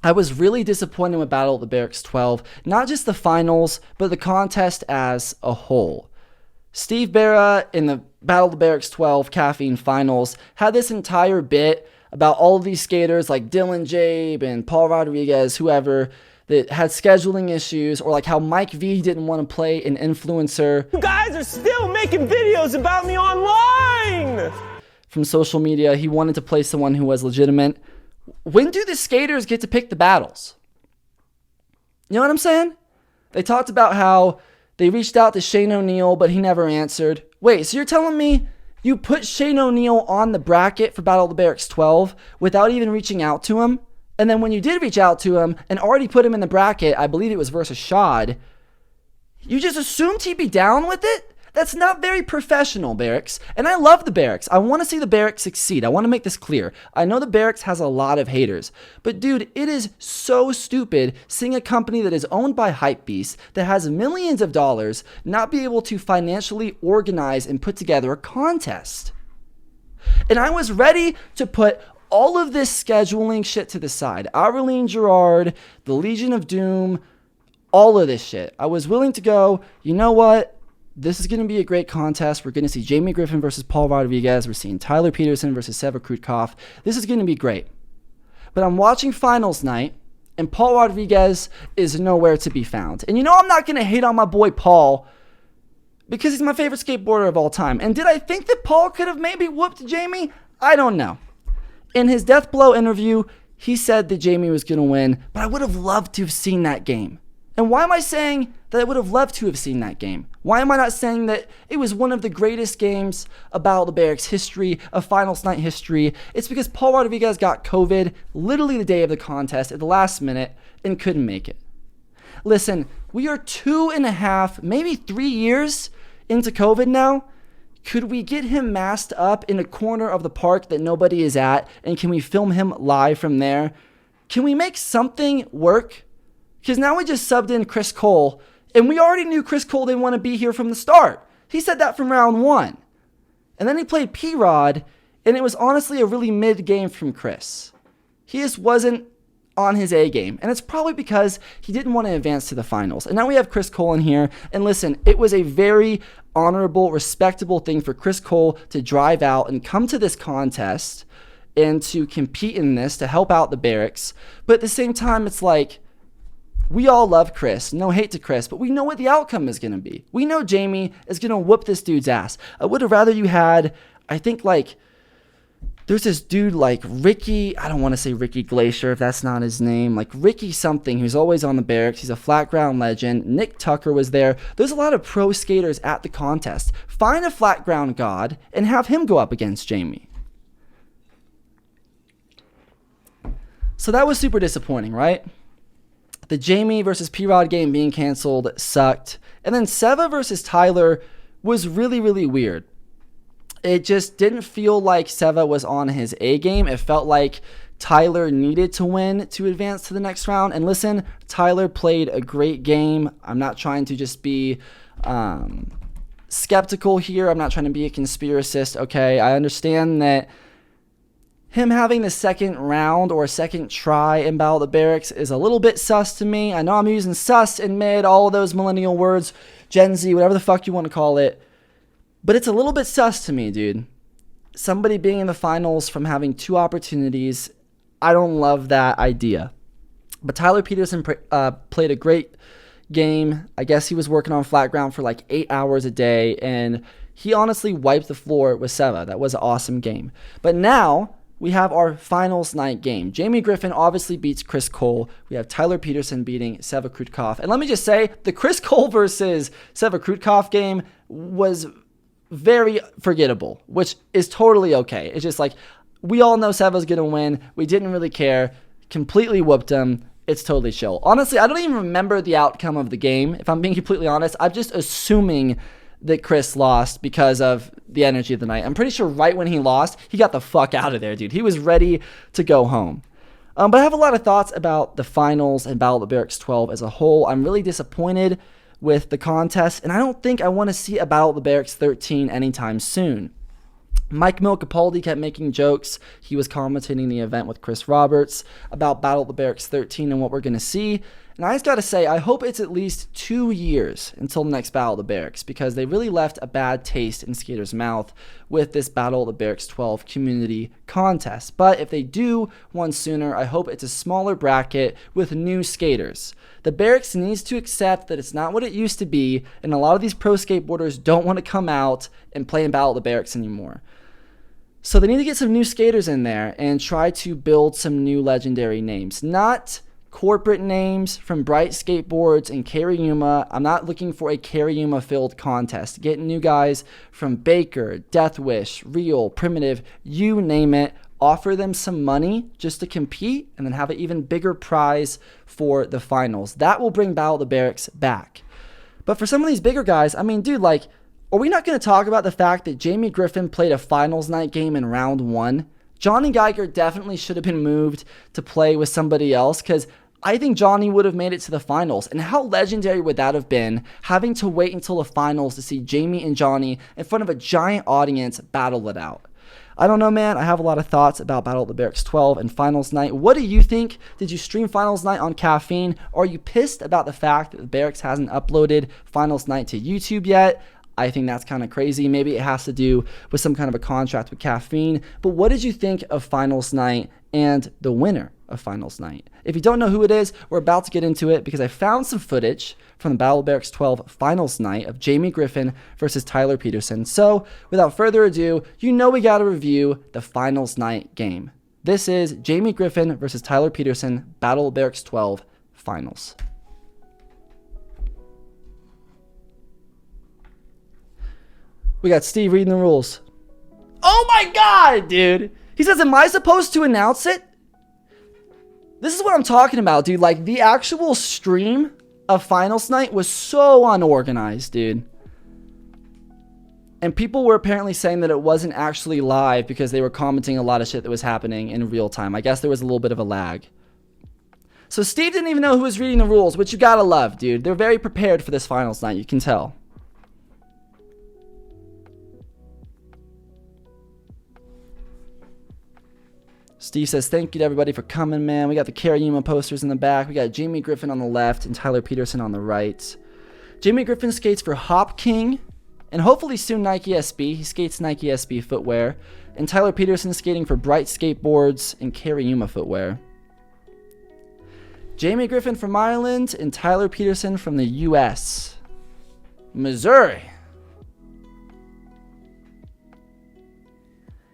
I was really disappointed with Battle of the Berrics 12, not just the finals, but the contest as a whole. Steve Berra in the Battle of the Berrics 12 caffeine finals had this entire bit about all of these skaters like Dylan Jabe and Paul Rodriguez, whoever, that had scheduling issues, or like how Mike V didn't want to play an influencer. You guys are still making videos about me online! From social media, he wanted to play someone who was legitimate. When do the skaters get to pick the battles? You know what I'm saying? They talked about how they reached out to Shane O'Neill, but he never answered. Wait, so you're telling me you put Shane O'Neill on the bracket for Battle of the Berrics 12 without even reaching out to him? And then when you did reach out to him and already put him in the bracket, I believe it was versus Shad, you just assumed he'd be down with it? That's not very professional, Berrics. And I love the Berrics. I want to see the Berrics succeed. I want to make this clear. I know the Berrics has a lot of haters. But dude, it is so stupid seeing a company that is owned by Hypebeast, that has millions of dollars, not be able to financially organize and put together a contest. And I was ready to put all of this scheduling shit to the side. Aureline Girard, the Legion of Doom, all of this shit. I was willing to go, you know what? This is going to be a great contest. We're going to see Jamie Griffin versus Paul Rodriguez. We're seeing Tyler Peterson versus Seva Krutkov. This is going to be great. But I'm watching finals night, and Paul Rodriguez is nowhere to be found. And you know I'm not going to hate on my boy Paul because he's my favorite skateboarder of all time. And did I think that Paul could have maybe whooped Jamie? I don't know. In his Death Blow interview, he said that Jamie was going to win, but I would have loved to have seen that game. And why am I saying that I would have loved to have seen that game? Why am I not saying that it was one of the greatest games of Battle of the Berrics history, of finals night history? It's because Paul Rodriguez got COVID literally the day of the contest at the last minute and couldn't make it. Listen, we are 2.5, maybe 3 years into COVID now. Could we get him masked up in a corner of the park that nobody is at, and can we film him live from there? Can we make something work? Because now we just subbed in Chris Cole, and we already knew Chris Cole didn't want to be here from the start. He said that from round 1. And then he played P-Rod, and it was honestly a really mid game from Chris. He just wasn't on his A game, and it's probably because he didn't want to advance to the finals. And now we have Chris Cole in here, and listen, it was a very honorable, respectable thing for Chris Cole to drive out and come to this contest and to compete in this to help out the Berrics. But at the same time, it's like, we all love Chris. No hate to Chris, but we know what the outcome is going to be. We know Jamie is going to whoop this dude's ass. I would have rather you had, I think, like, there's this dude like Ricky, I don't want to say Ricky Glacier if that's not his name, like Ricky something who's always on the Berrics. He's a flat ground legend. Nick Tucker was there. There's a lot of pro skaters at the contest. Find a flat ground god and have him go up against Jamie. So that was super disappointing, right? The Jamie versus P-Rod game being canceled sucked. And then Seva versus Tyler was really, really weird. It just didn't feel like Seva was on his A game. It felt like Tyler needed to win to advance to the next round. And listen, Tyler played a great game. I'm not trying to just be skeptical here. I'm not trying to be a conspiracist, okay? I understand that him having the second round or second try in Battle of the Berrics is a little bit sus to me. I know I'm using sus and mid, all of those millennial words, Gen Z, whatever the fuck you want to call it. But it's a little bit sus to me, dude. Somebody being in the finals from having 2 opportunities, I don't love that idea. But Tyler Peterson played a great game. I guess he was working on flat ground for like 8 hours a day, and he honestly wiped the floor with Seva. That was an awesome game. But now we have our finals night game. Jamie Griffin obviously beats Chris Cole. We have Tyler Peterson beating Seva Krutkov. And let me just say, the Chris Cole versus Seva Krutkov game was very forgettable, which is totally okay. It's just like, we all know Seva's going to win. We didn't really care. Completely whooped him. It's totally chill. Honestly, I don't even remember the outcome of the game. If I'm being completely honest, I'm just assuming that Chris lost because of the energy of the night. I'm pretty sure right when he lost, he got the fuck out of there, dude. He was ready to go home. But I have a lot of thoughts about the finals and Battle of the Berrics 12 as a whole. I'm really disappointed with the contest, and I don't think I want to see a Battle of the Berrics 13 anytime soon. Mike Milcapaldi kept making jokes. He was commentating the event with Chris Roberts about Battle of the Berrics 13 and what we're going to see. And I just got to say, I hope it's at least 2 years until the next Battle of the Berrics, because they really left a bad taste in skaters' mouth with this Battle of the Berrics 12 community contest. But if they do one sooner, I hope it's a smaller bracket with new skaters. The Berrics needs to accept that it's not what it used to be, and a lot of these pro skateboarders don't want to come out and play in Battle of the Berrics anymore. So they need to get some new skaters in there and try to build some new legendary names. Not corporate names from Bright Skateboards and Cariuma. I'm not looking for a Cariuma-filled contest. Get new guys from Baker, Deathwish, Real, Primitive, you name it. Offer them some money just to compete, and then have an even bigger prize for the finals. That will bring Battle of the Berrics back. But for some of these bigger guys, I mean, dude, like, are we not going to talk about the fact that Jamie Griffin played a finals night game in round 1? Johnny Geiger definitely should have been moved to play with somebody else, because I think Johnny would have made it to the finals. And how legendary would that have been, having to wait until the finals to see Jamie and Johnny in front of a giant audience battle it out? I don't know, man. I have a lot of thoughts about Battle of the Berrics 12 and Finals Night. What do you think? Did you stream Finals Night on Caffeine? Are you pissed about the fact that the Berrics hasn't uploaded Finals Night to YouTube yet? I think that's kind of crazy. Maybe it has to do with some kind of a contract with Caffeine. But what did you think of Finals Night and the winner of Finals Night? If you don't know who it is, we're about to get into it, because I found some footage from the Battle of Berrics 12 Finals Night of Jamie Griffin versus Tyler Peterson. So without further ado, you know we got to review the Finals Night game. This is Jamie Griffin versus Tyler Peterson, Battle of Berrics 12 Finals. We got Steve reading the rules. Oh my god, dude! He says, am I supposed to announce it? This is what I'm talking about, dude. Like, the actual stream of Finals Night was so unorganized, dude. And people were apparently saying that it wasn't actually live because they were commenting a lot of shit that was happening in real time. I guess there was a little bit of a lag. So Steve didn't even know who was reading the rules, which you gotta love, dude. They're very prepared for this Finals Night, you can tell. Steve says, thank you to everybody for coming, man. We got the Cariuma posters in the back. We got Jamie Griffin on the left and Tyler Peterson on the right. Jamie Griffin skates for Hop King and hopefully soon Nike SB. He skates Nike SB footwear. And Tyler Peterson skating for Bright Skateboards and Cariuma footwear. Jamie Griffin from Ireland and Tyler Peterson from the U.S. Missouri.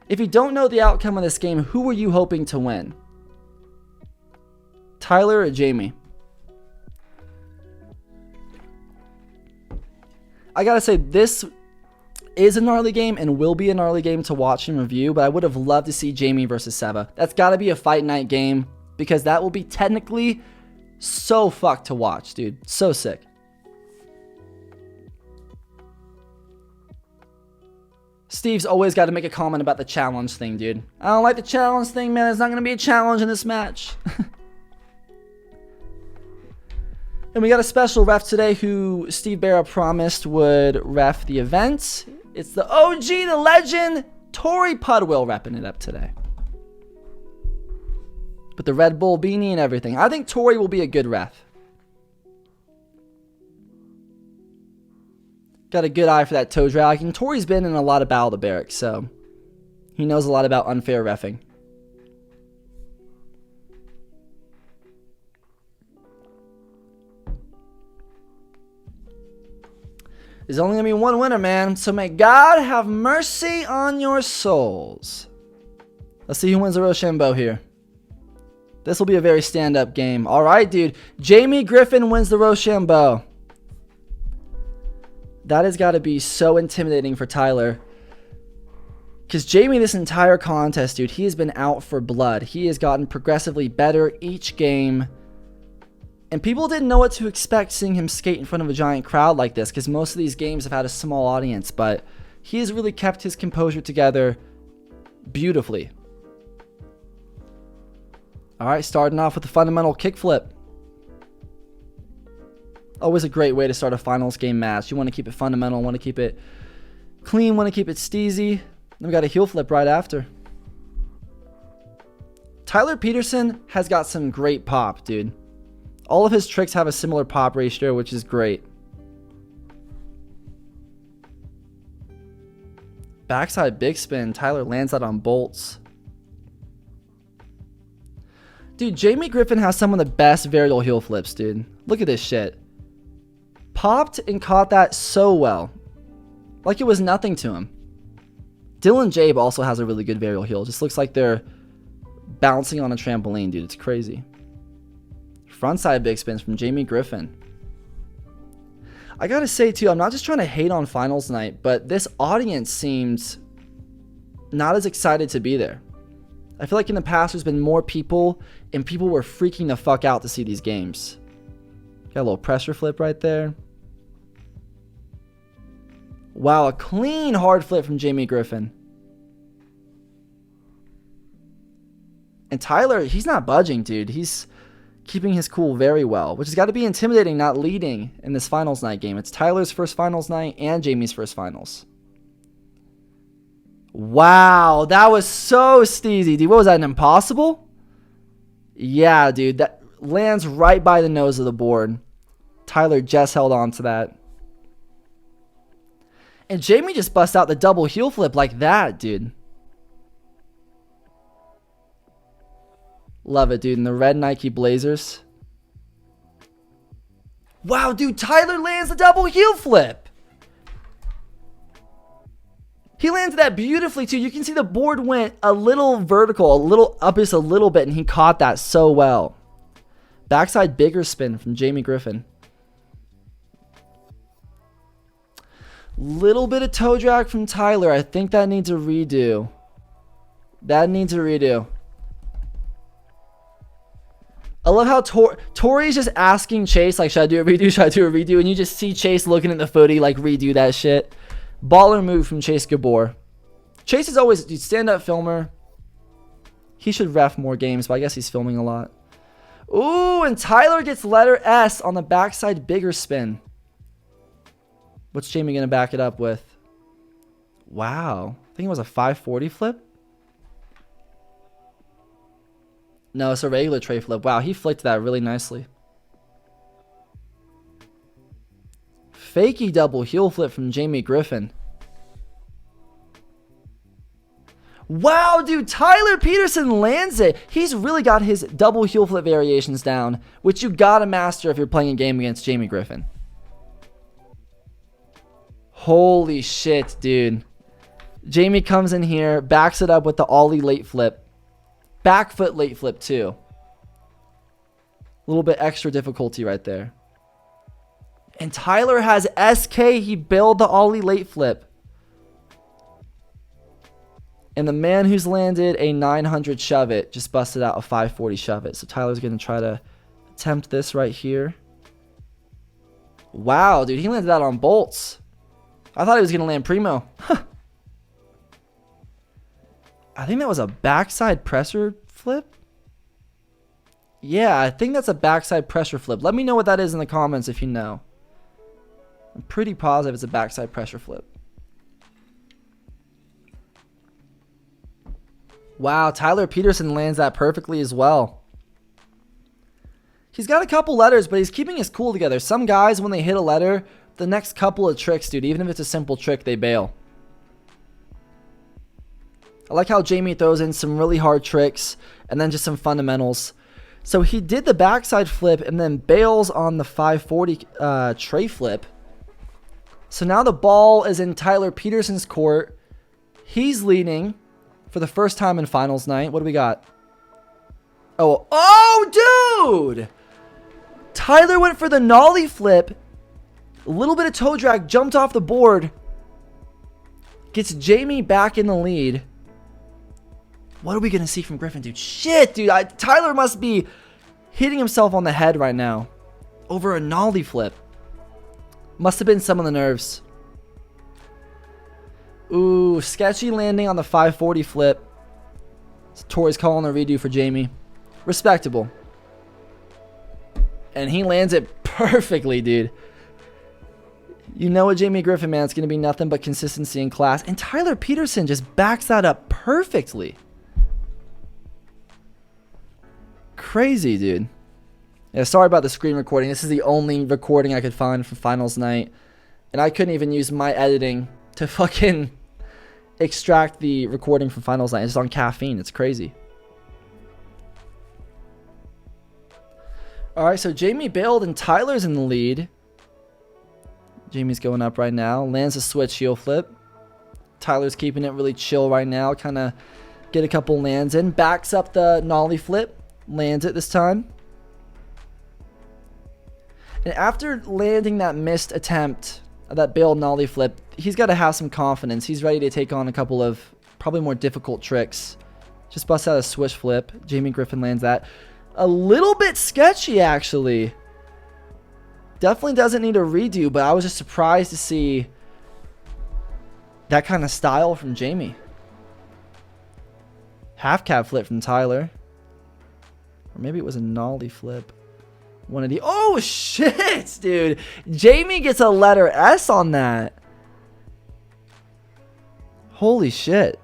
If you don't know the outcome of this game, who were you hoping to win? Tyler or Jamie? I gotta say, this is a gnarly game and will be a gnarly game to watch and review, but I would have loved to see Jamie versus Seba. That's gotta be a fight night game, because that will be technically so fucked to watch, dude. So sick. Steve's always got to make a comment about the challenge thing, dude. I don't like the challenge thing, man. There's not going to be a challenge in this match. And we got a special ref today who Steve Barra promised would ref the event. It's the OG, the legend, Tori Pudwill repping it up today. With the Red Bull beanie and everything. I think Tori will be a good ref. Got a good eye for that toe drag. And Tori's been in a lot of Battle of the Berrics, so he knows a lot about unfair reffing. There's only going to be one winner, man. So may God have mercy on your souls. Let's see who wins the Rochambeau here. This will be a very stand-up game. All right, dude. Jamie Griffin wins the Rochambeau. That has got to be so intimidating for Tyler. Because Jamie, this entire contest, dude, he has been out for blood. He has gotten progressively better each game. And people didn't know what to expect seeing him skate in front of a giant crowd like this, because most of these games have had a small audience. But he has really kept his composure together beautifully. All right, starting off with the fundamental kickflip. Always a great way to start a finals game match. You want to keep it fundamental, want to keep it clean, want to keep it steezy. Then we got a heel flip right after. Tyler Peterson has got some great pop, dude. All of his tricks have a similar pop ratio, which is great. Backside big spin. Tyler lands that on bolts. Dude, Jamie Griffin has some of the best varial heel flips, dude. Look at this shit. Popped and caught that so well. Like it was nothing to him. Dylan Jabe also has a really good varial heel. Just looks like they're bouncing on a trampoline, dude. It's crazy. Frontside big spins from Jamie Griffin. I gotta say, too, I'm not just trying to hate on finals night, but this audience seems not as excited to be there. I feel like in the past there's been more people, and people were freaking the fuck out to see these games. Got a little pressure flip right there. Wow, a clean hard flip from Jamie Griffin. And Tyler, he's not budging, dude. He's keeping his cool very well, which has got to be intimidating not leading in this finals night game. It's Tyler's first finals night and Jamie's first finals. Wow, that was so steezy, dude. What was that, an impossible? Yeah, dude, that lands right by the nose of the board. Tyler just held on to that. And Jamie just busts out the double heel flip like that, dude. Love it, dude. In the red Nike Blazers. Wow, dude. Tyler lands the double heel flip. He landed that beautifully, too. You can see the board went a little vertical, a little up just a little bit, and he caught that so well. Backside bigger spin from Jamie Griffin. Little bit of toe drag from Tyler. I think that needs a redo. That needs a redo. I love how Tori's just asking Chase, like, should I do a redo? Should I do a redo? And you just see Chase looking at the footy, like, redo that shit. Baller move from Chase Gabor. Chase is always a stand-up filmer. He should ref more games, but I guess he's filming a lot. Ooh, and Tyler gets letter S on the backside bigger spin. What's Jamie going to back it up with? Wow. I think it was a 540 flip. No, it's a regular tray flip. Wow, he flicked that really nicely. Fakey double heel flip from Jamie Griffin. Wow, dude, Tyler Peterson lands it. He's really got his double heel flip variations down, which you gotta master if you're playing a game against Jamie Griffin. Holy shit, dude. Jamie comes in here, backs it up with the ollie late flip. Back foot late flip too. A little bit extra difficulty right there. And Tyler has SK. He bailed the ollie late flip. And the man who's landed a 900 shove it just busted out a 540 shove it. So Tyler's going to try to attempt this right here. Wow, dude. He landed that on bolts. I thought he was going to land primo. Huh. I think that was a backside pressure flip. Yeah, I think that's a backside pressure flip. Let me know what that is in the comments if you know. I'm pretty positive it's a backside pressure flip. Wow, Tyler Peterson lands that perfectly as well. He's got a couple letters, but he's keeping his cool together. Some guys, when they hit a letter, the next couple of tricks, dude, even if it's a simple trick, they bail. I like how Jamie throws in some really hard tricks and then just some fundamentals. So he did the backside flip and then bails on the 540 tray flip. So now the ball is in Tyler Peterson's court. He's leading for the first time in finals night. What do we got? Oh, dude! Tyler went for the nollie flip. A little bit of toe drag, jumped off the board. Gets Jamie back in the lead. What are we going to see from Griffin, dude? Shit, dude. Tyler must be hitting himself on the head right now over a nollie flip. Must have been some of the nerves. Ooh, sketchy landing on the 540 flip. Tori's calling a redo for Jamie. Respectable. And he lands it perfectly, dude. You know what, Jamie Griffin, man, it's going to be nothing but consistency in class. And Tyler Peterson just backs that up perfectly. Crazy, dude. Yeah, sorry about the screen recording. This is the only recording I could find for finals night. And I couldn't even use my editing to fucking extract the recording from finals night. It's on caffeine. It's crazy. All right, so Jamie bailed and Tyler's in the lead. Jamie's going up right now. Lands a switch heel flip. Tyler's keeping it really chill right now. Kind of get a couple lands in. Backs up the nollie flip. Lands it this time. And after landing that missed attempt, that bailed nollie flip, he's got to have some confidence. He's ready to take on a couple of probably more difficult tricks. Just busts out a switch flip. Jamie Griffin lands that. A little bit sketchy, actually. Definitely doesn't need a redo, but I was just surprised to see that kind of style from Jamie. Half cab flip from Tyler. Or maybe it was a nollie flip. One of the... Oh, shit, dude. Jamie gets a letter S on that. Holy shit.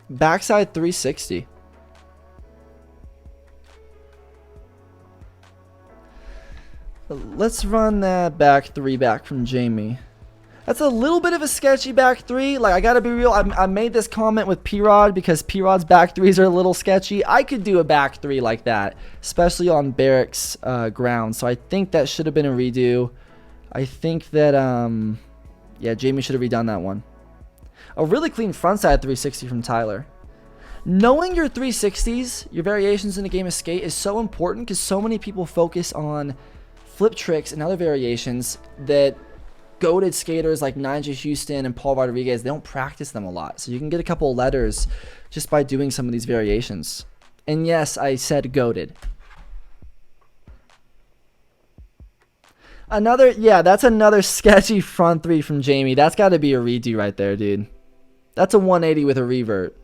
Backside 360. Let's run that back three back from Jamie. That's a little bit of a sketchy back three. Like, I gotta be real. I made this comment with P-Rod because P-Rod's back threes are a little sketchy. I could do a back three like that, especially on Berrics ground. So I think that should have been a redo. I think that, yeah, Jamie should have redone that one. A really clean frontside 360 from Tyler. Knowing your 360s, your variations in a game of skate is so important because so many people focus on flip tricks and other variations that goated skaters like Nigel Houston and Paul Rodriguez, they don't practice them a lot. So you can get a couple of letters just by doing some of these variations. And yes, I said goated. Another, yeah, that's another sketchy front three from Jamie. That's got to be a redo right there, dude. That's a 180 with a revert.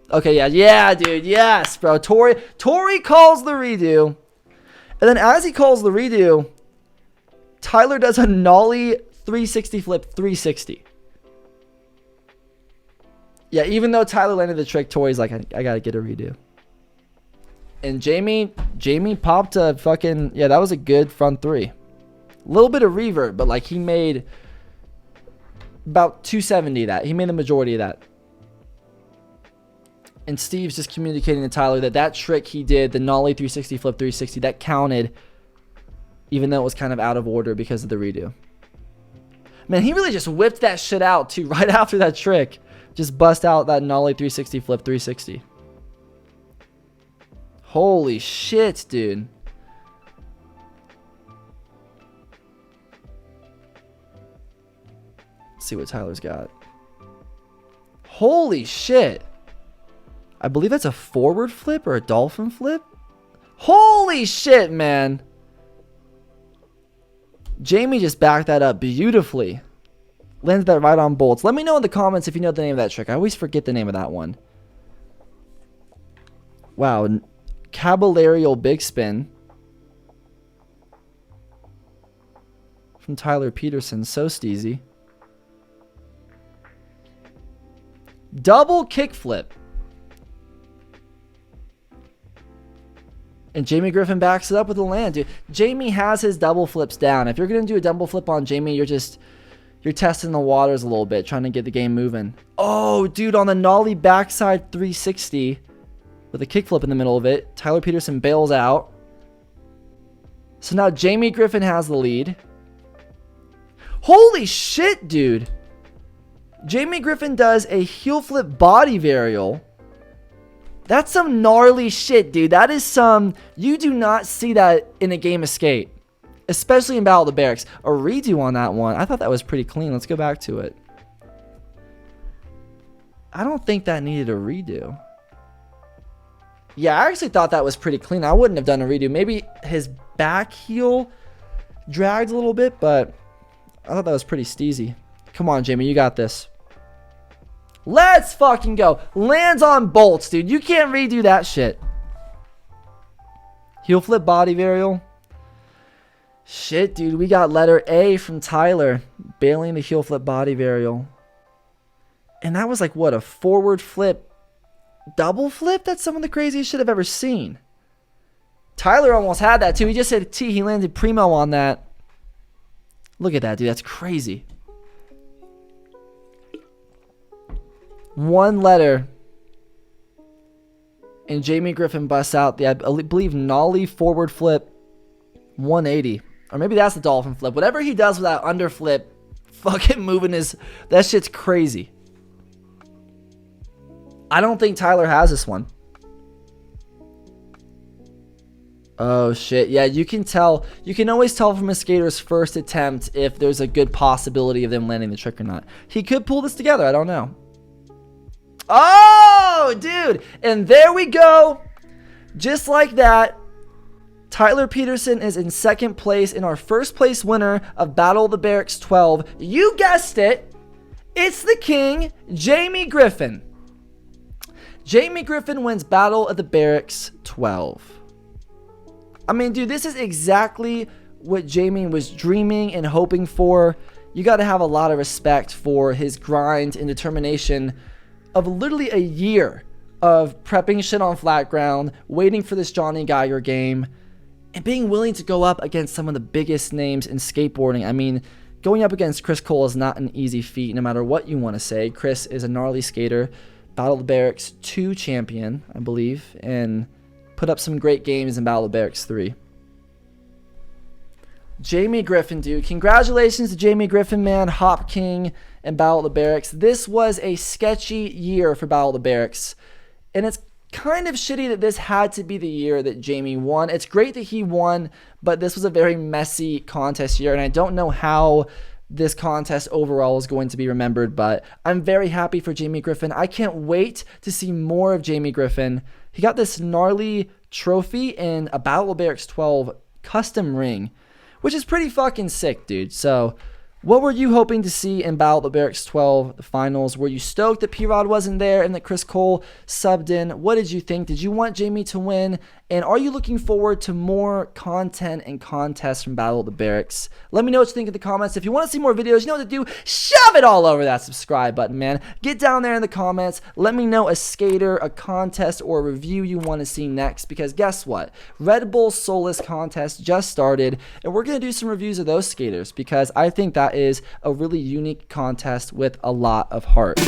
Okay, yeah, dude, yes, bro. Tori calls the redo. And then as he calls the redo, Tyler does a nollie 360 flip 360. Yeah, even though Tyler landed the trick, Tori's like, I gotta get a redo. And Jamie popped a fucking, yeah, that was a good front three. A little bit of revert, but like he made about 270 of that. He made the majority of that. And Steve's just communicating to Tyler that that trick he did, the nollie 360 flip 360, that counted, even though it was kind of out of order because of the redo. Man, he really just whipped that shit out too right after that trick. Just bust out that nollie 360 flip 360. Holy shit, dude. Let's see what Tyler's got. Holy shit. I believe that's a forward flip or a dolphin flip. Holy shit, man. Jamie just backed that up beautifully. Landed that right on bolts. Let me know in the comments if you know the name of that trick. I always forget the name of that one. Wow. Caballerial big spin. From Tyler Peterson. So steezy. Double kickflip. And Jamie Griffin backs it up with a land, dude. Jamie has his double flips down. If you're going to do a double flip on Jamie, you're testing the waters a little bit, trying to get the game moving. Oh, dude, on the nollie backside 360 with a kickflip in the middle of it, Tyler Peterson bails out. So now Jamie Griffin has the lead. Holy shit, dude. Jamie Griffin does a heel flip body varial. That's some gnarly shit, dude. That is some... You do not see that in a game of skate. Especially in Battle of the Berrics. A redo on that one. I thought that was pretty clean. Let's go back to it. I don't think that needed a redo. Yeah, I actually thought that was pretty clean. I wouldn't have done a redo. Maybe his back heel dragged a little bit, but I thought that was pretty steezy. Come on, Jamie. You got this. Let's fucking go. Lands on bolts, dude. You can't redo that shit. Heel flip body varial. Shit, dude. We got letter A from Tyler. Bailing the heel flip body varial. And that was like, what, a forward flip, double flip? That's some of the craziest shit I've ever seen. Tyler almost had that too. He just said T. He landed primo on that. Look at that, dude. That's crazy. One letter. And Jamie Griffin busts out the, I believe, nollie forward flip 180. Or maybe that's the dolphin flip. Whatever he does with that underflip, fucking moving his... That shit's crazy. I don't think Tyler has this one. Oh, shit. Yeah, you can tell. You can always tell from a skater's first attempt if there's a good possibility of them landing the trick or not. He could pull this together. I don't know. Oh, dude. And there we go. Just like that. Tyler Peterson is in second place in our first place winner of Battle of the Berrics 12. You guessed it. It's the king, Jamie Griffin. Jamie Griffin wins Battle of the Berrics 12. I mean, dude, this is exactly what Jamie was dreaming and hoping for. You got to have a lot of respect for his grind and determination of literally a year of prepping shit on flat ground, waiting for this Johnny Geiger game, and being willing to go up against some of the biggest names in skateboarding. I mean, going up against Chris Cole is not an easy feat, no matter what you want to say. Chris is a gnarly skater, Battle of the Berrics 2 champion, I believe, and put up some great games in Battle of the Berrics 3. Jamie Griffin, dude. Congratulations to Jamie Griffin, man. Hop King and Battle of the Berrics. This was a sketchy year for Battle of the Berrics. And it's kind of shitty that this had to be the year that Jamie won. It's great that he won, but this was a very messy contest year. And I don't know how this contest overall is going to be remembered, but I'm very happy for Jamie Griffin. I can't wait to see more of Jamie Griffin. He got this gnarly trophy in a Battle of Berrics 12 custom ring, which is pretty fucking sick, dude. So, what were you hoping to see in Battle of the Berrics 12 finals? Were you stoked that P-Rod wasn't there and that Chris Cole subbed in? What did you think? Did you want Jamie to win? And are you looking forward to more content and contests from Battle of the Berrics? Let me know what you think in the comments. If you want to see more videos, you know what to do. Shove it all over that subscribe button, man. Get down there in the comments. Let me know a skater, a contest, or a review you want to see next. Because guess what? Red Bull Soulless contest just started. And we're going to do some reviews of those skaters. Because I think that is a really unique contest with a lot of heart.